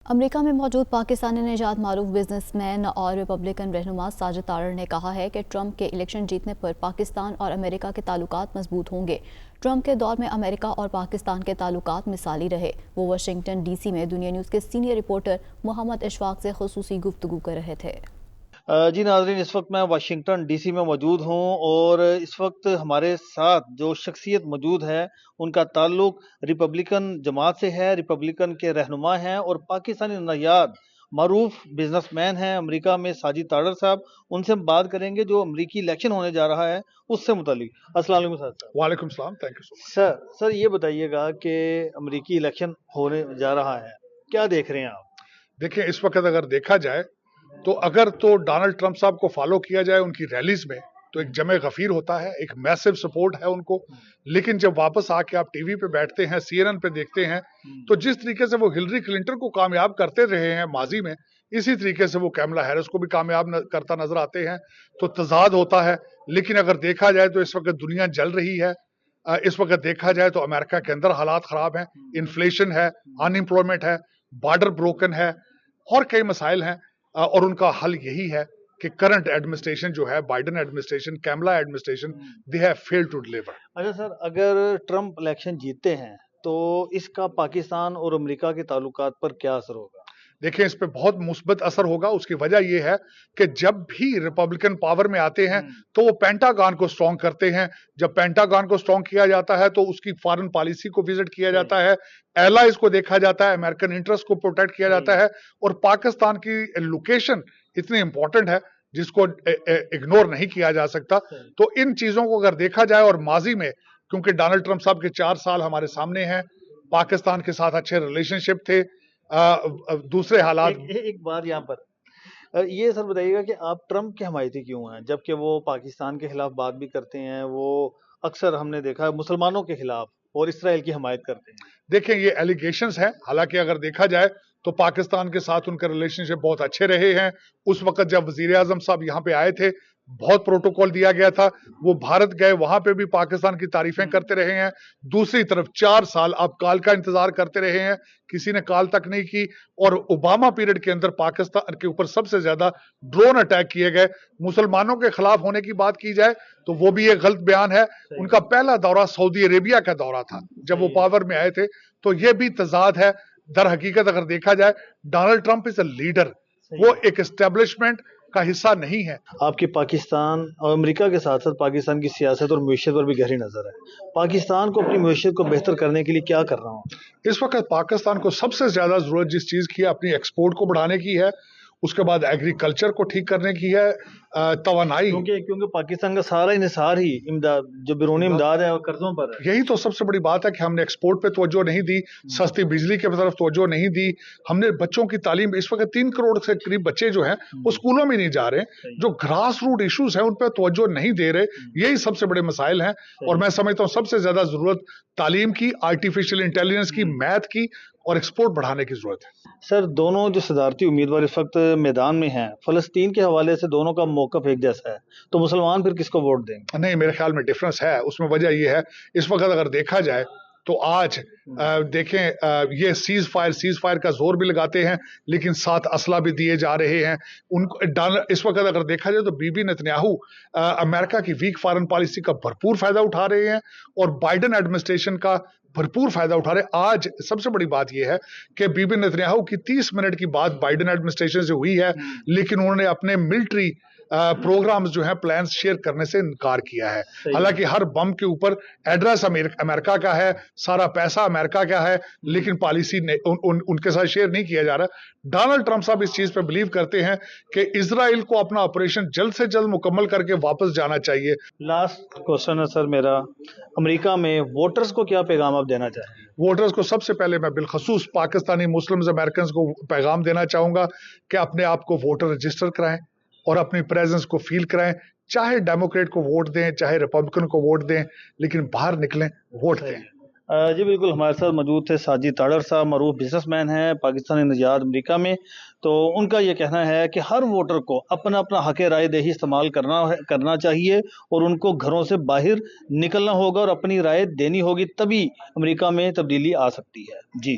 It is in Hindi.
अमेरिका में मौजूद पाकिस्तानी निजात मारूफ बिजनेसमैन और रिपब्लिकन रहनुमा साजिद तारड़ ने कहा है कि ट्रंप के इलेक्शन जीतने पर पाकिस्तान और अमेरिका के ताल्लुकात मजबूत होंगे। ट्रंप के दौर में अमेरिका और पाकिस्तान के ताल्लुकात मिसाली रहे। वो वाशिंगटन डीसी में दुनिया न्यूज़ के सीनियर रिपोर्टर मोहम्मद इशफाक से खुसूसी गुफ्तगू कर रहे थे। जी नाज़रीन, इस वक्त मैं वाशिंगटन डीसी में मौजूद हूँ और इस वक्त हमारे साथ जो शख्सियत मौजूद है उनका ताल्लुक रिपब्लिकन जमात से है। रिपब्लिकन के रहनुमा हैं और पाकिस्तानी नयाद मारूफ बिजनेसमैन हैं अमेरिका में, साजिद तारड़ साहब। उनसे हम बात करेंगे जो अमेरिकी इलेक्शन होने जा रहा है उससे मुतालिक। अस्सलाम वालेकुम साहब। वालेकुम सलाम, thank you so much. Sir ये बताइएगा कि अमेरिकी इलेक्शन होने जा रहा है, क्या देख रहे हैं आप? देखिए, इस वक्त अगर देखा जाए तो डोनाल्ड ट्रंप साहब को फॉलो किया जाए उनकी रैलीज में तो एक जमे गफीर होता है, एक मैसिव सपोर्ट है उनको। लेकिन जब वापस आके आप टीवी पे बैठते हैं, CNN पे देखते हैं, तो जिस तरीके से वो हिलरी क्लिंटन को कामयाब करते रहे हैं माजी में, इसी तरीके से वो कैमला हैरिस को भी कामयाब करता नजर आते हैं। तो तजाद होता है। लेकिन अगर देखा जाए तो इस वक्त दुनिया जल रही है। इस वक्त देखा जाए तो अमेरिका के अंदर हालात खराब हैं, इन्फ्लेशन है, अनएम्प्लॉयमेंट है, बॉर्डर ब्रोकन है और कई मसाइल हैं। और उनका हल यही है कि करंट एडमिनिस्ट्रेशन जो है, Biden administration, Kamala administration, they have failed to deliver. अच्छा सर, अगर ट्रंप इलेक्शन जीतते हैं तो इसका पाकिस्तान और अमेरिका के ताल्लुकात पर क्या असर होगा? देखिए, इस पे बहुत मुस्बत असर होगा। उसकी वजह यह है कि जब भी रिपब्लिकन पावर में आते हैं तो वो पेंटागन को स्ट्रॉन्ग करते हैं। जब पेंटागन को स्ट्रॉन्ग किया जाता है तो उसकी फॉरेन पॉलिसी को विजिट किया जाता है, एलाइज को देखा जाता है, अमेरिकन इंटरेस्ट को प्रोटेक्ट किया जाता है। और पाकिस्तान की लोकेशन इतनी इंपॉर्टेंट है जिसको इग्नोर नहीं किया जा सकता। तो इन चीजों को अगर देखा जाए, और माजी में क्योंकि डोनाल्ड ट्रंप साहब के 4 साल हमारे सामने हैं, पाकिस्तान के साथ अच्छे रिलेशनशिप थे, दूसरे हालात। एक बात यहाँ पर ये सर बताइएगा कि आप ट्रंप के हमायती क्यों हैं, जबकि वो पाकिस्तान के खिलाफ बात भी करते हैं। वो अक्सर हमने देखा है मुसलमानों के खिलाफ और इसराइल की हमायत करते हैं। देखें, ये एलिगेशंस हैं। हालांकि अगर देखा जाए तो पाकिस्तान के साथ उनके रिलेशनशिप बहुत अच्छे रहे हैं। उस वक्त जब वजीर आजम साहब यहाँ पे आए थे, बहुत प्रोटोकॉल दिया गया था। वो भारत गए, वहां पे भी पाकिस्तान की तारीफें करते रहे हैं। दूसरी तरफ 4 साल आप काल का इंतजार करते रहे हैं, किसी ने काल तक नहीं की। और ओबामा पीरियड के अंदर पाकिस्तान के ऊपर सबसे ज्यादा ड्रोन अटैक किए गए। मुसलमानों के खिलाफ होने की बात की जाए तो वो भी एक गलत बयान है। उनका पहला दौरा सऊदी अरेबिया का दौरा था जब वो पावर में आए थे। तो ये भी तजाद है। दर हकीकत अगर देखा जाए, Donald Trump is a leader, वो एक एस्टेब्लिशमेंट का हिस्सा नहीं है। आपकी पाकिस्तान और अमेरिका के साथ साथ पाकिस्तान की सियासत और मईशत पर भी गहरी नजर है। पाकिस्तान को अपनी मईशत को बेहतर करने के लिए क्या कर रहा हूँ? इस वक्त पाकिस्तान को सबसे ज्यादा जरूरत जिस चीज की है, अपनी एक्सपोर्ट को बढ़ाने की है। उसके बाद एग्रीकल्चर को ठीक करने की है, तवानाई। क्योंकि पाकिस्तान का सारा इन्हिसार ही इमदाद, जो बैरूनी इमदाद है, और कर्जों पर है। यही तो सबसे बड़ी बात है कि हमने एक्सपोर्ट पे तवज्जो नहीं दी, सस्ती बिजली की तरफ तवज्जो नहीं दी। हमने बच्चों की तालीम, इस वक्त 3 करोड़ से करीब बच्चे जो हैं वो स्कूलों में नहीं जा रहे। जो ग्रास रूट इश्यूज हैं उन पर तवज्जो नहीं दे रहे। यही सबसे बड़े मसाइल हैं। और मैं समझता हूँ सबसे ज्यादा जरूरत तालीम की, आर्टिफिशियल इंटेलिजेंस की, मैथ की और एक्सपोर्ट बढ़ाने की जरूरत है। सर, दोनों जो सदारती उम्मीदवार इस वक्त मैदान में हैं, फलस्तीन के हवाले से दोनों का मौकफ एक जैसा है, तो मुसलमान फिर किसको वोट देंगे? नहीं, मेरे ख्याल में डिफरेंस है। उसमें वजह यह है, इस वक्त अगर देखा जाए तो आज देखें, ये सीज फायर का जोर भी लगाते हैं, लेकिन साथ असला भी दिए जा रहे हैं उनको। इस वक्त अगर देखा जाए तो बीबी नेतन्याहू अमेरिका की वीक फॉरेन पॉलिसी का भरपूर फायदा उठा रहे हैं और बाइडेन एडमिनिस्ट्रेशन का भरपूर फायदा उठा रहे हैं। आज सबसे बड़ी बात यह है कि बीबी नेतन्याहू की 30 मिनट की बात बाइडेन एडमिनिस्ट्रेशन से हुई है, लेकिन उन्होंने अपने मिलिट्री प्रोग्राम्स जो है, प्लान्स शेयर करने से इनकार किया है। हालांकि हर बम के ऊपर एड्रेस अमेरिका का है, सारा पैसा अमेरिका का है, लेकिन पॉलिसी उनके साथ शेयर नहीं किया जा रहा। डोनाल्ड ट्रंप साहब इस चीज पे बिलीव करते हैं कि इजराइल को अपना ऑपरेशन जल्द से जल्द मुकम्मल करके वापस जाना चाहिए। लास्ट क्वेश्चन है सर मेरा, अमेरिका में वोटर्स को क्या पैगाम आप देना चाहेंगे? वोटर्स को सबसे पहले मैं बिलखसूस पाकिस्तानी मुस्लिम्स अमेरिकन को पैगाम देना चाहूंगा कि अपने आप को वोटर रजिस्टर कराएं और अपनी प्रेजेंस को फील कराएं। चाहे डेमोक्रेट को वोट दें, चाहे रिपब्लिकन को वोट दें, लेकिन बाहर निकलें, वोट दें। जी बिल्कुल, हमारे साथ मौजूद थे साजिद तारड़ साहब, मरूफ बिजनेसमैन हैं पाकिस्तानी निजात अमेरिका में। तो उनका ये कहना है कि हर वोटर को अपना अपना हक राय दही इस्तेमाल करना चाहिए और उनको घरों से बाहर निकलना होगा और अपनी राय देनी होगी, तभी अमेरिका में तब्दीली आ सकती है। जी।